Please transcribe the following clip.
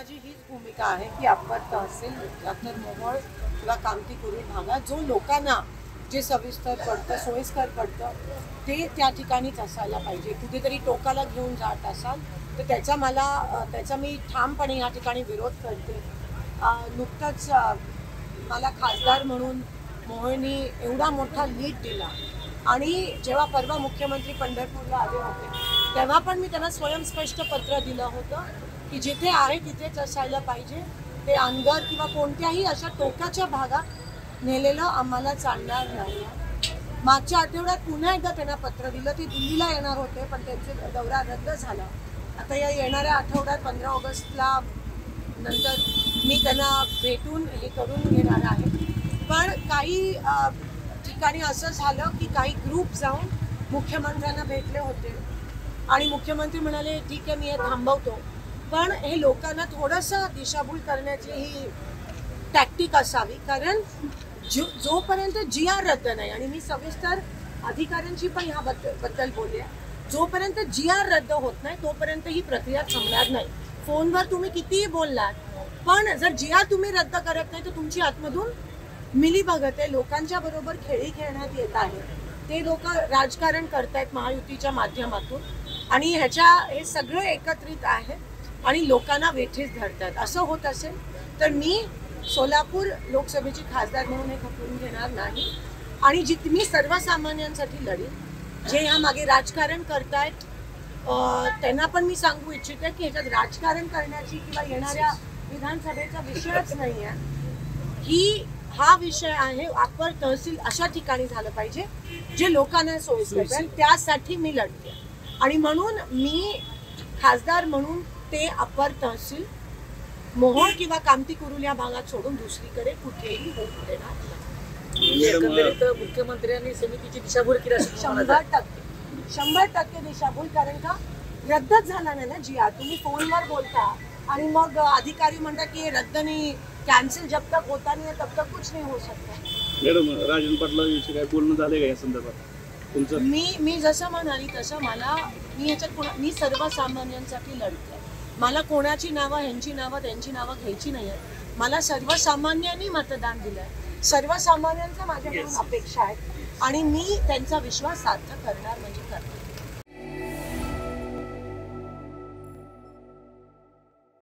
माझी हीच भूमिका आहे की अप्पर तहसील डॉक्टर मोहोळ किंवा कामती कुरुल भागात जो लोकांना जे सविस्तर पडतं सोयीस्कर पडतं ते त्या ठिकाणीच असायला पाहिजे. कुठेतरी टोकाला घेऊन जात असाल तर त्याचा मी ठामपणे या ठिकाणी विरोध करते. नुकतंच मला खासदार म्हणून मोहोळनी एवढा मोठा लीड दिला आणि जेव्हा परवा मुख्यमंत्री पंढरपूरला आले होते तेव्हा पण मी त्यांना स्वयंस्पष्ट पत्र दिलं होतं की जिथे आहे तिथेच असायला पाहिजे. ते अनगर किंवा कोणत्याही अशा टोकाच्या भागात नेलेलं आम्हाला चालणार नाही. मागच्या आठवड्यात पुन्हा एकदा त्यांना पत्र दिलं. ते दिल्लीला येणार होते पण त्यांचा दौरा रद्द झाला. आता या येणाऱ्या आठवड्यात 15 ऑगस्टला नंतर मी त्यांना भेटून हे करून घेणार आहे. पण काही ठिकाणी असं झालं की काही ग्रुप जाऊन मुख्यमंत्र्यांना भेटले होते आणि मुख्यमंत्री म्हणाले ठीक आहे मी हे थांबवतो. पण हे लोकांना थोडंसं दिशाभूल करण्याची ही टॅक्टिक असावी. कारण जोपर्यंत GR रद्द नाही आणि मी सविस्तर अधिकाऱ्यांची पण ह्याबद्दल बोलले जोपर्यंत GR रद्द होत नाही तोपर्यंत ही प्रक्रिया थांबणार नाही. फोनवर तुम्ही कितीही बोललात पण जर GR तुम्ही रद्द करत नाही तर तुमची आतमधून मिलीभगत आहे. लोकांच्या बरोबर खेळी खेळण्यात येत आहे. ते लोक राजकारण करतायत महायुतीच्या माध्यमातून आणि हे सगळं एकत्रित आहे आणि लोकांना वेठीस धरतात. असं होत असेल तर मी सोलापूर लोकसभेची खासदार म्हणून हे खपवून घेणार नाही आणि मी सर्वसामान्यांसाठी लढीन. जे ह्या मागे राजकारण करतायत त्यांना पण मी सांगू इच्छिते की ह्याच्यात राजकारण करण्याची किंवा येणाऱ्या विधानसभेचा विषयच नाही आहे. हा विषय आहे अप्पर तहसील अशा ठिकाणी झालं पाहिजे जे लोकांना सोयीस्कर आहे. त्यासाठी मी लढते आणि म्हणून मी खासदार म्हणून ते अप्पर तहसील मोहोळ किंवा कामती कुरुल या भागात सोडून दुसरीकडे कुठेही होऊ देणार नाही. मुख्यमंत्र्यांनी समितीची दिशाभूल केली 100% दिशाभूल. कारण का रद्दच झाला नाही ना GR. तुम्ही फोनवर बोलता आणि मग अधिकारी म्हणतात की रद्द नाही कॅन्सल जब तक होता नहीं है तब तक कुछ नहीं हो सकता. मॅडम राजन पाटलांविषयी काय बोलणं झालंय का या संदर्भात तुमचं? मी जसं म्हणाली तसं मी सर्वसामान्यांसाठी लढते. मला कोणाची नावं ह्यांची नावं त्यांची नावं घ्यायची नाही आहेत. मला सर्वसामान्यांनी मतदान दिलं आहे. सर्वसामान्यांच्या माझ्याकडून अपेक्षा आहेत आणि मी त्यांचा विश्वास सार्थ करणार म्हणजे करणार.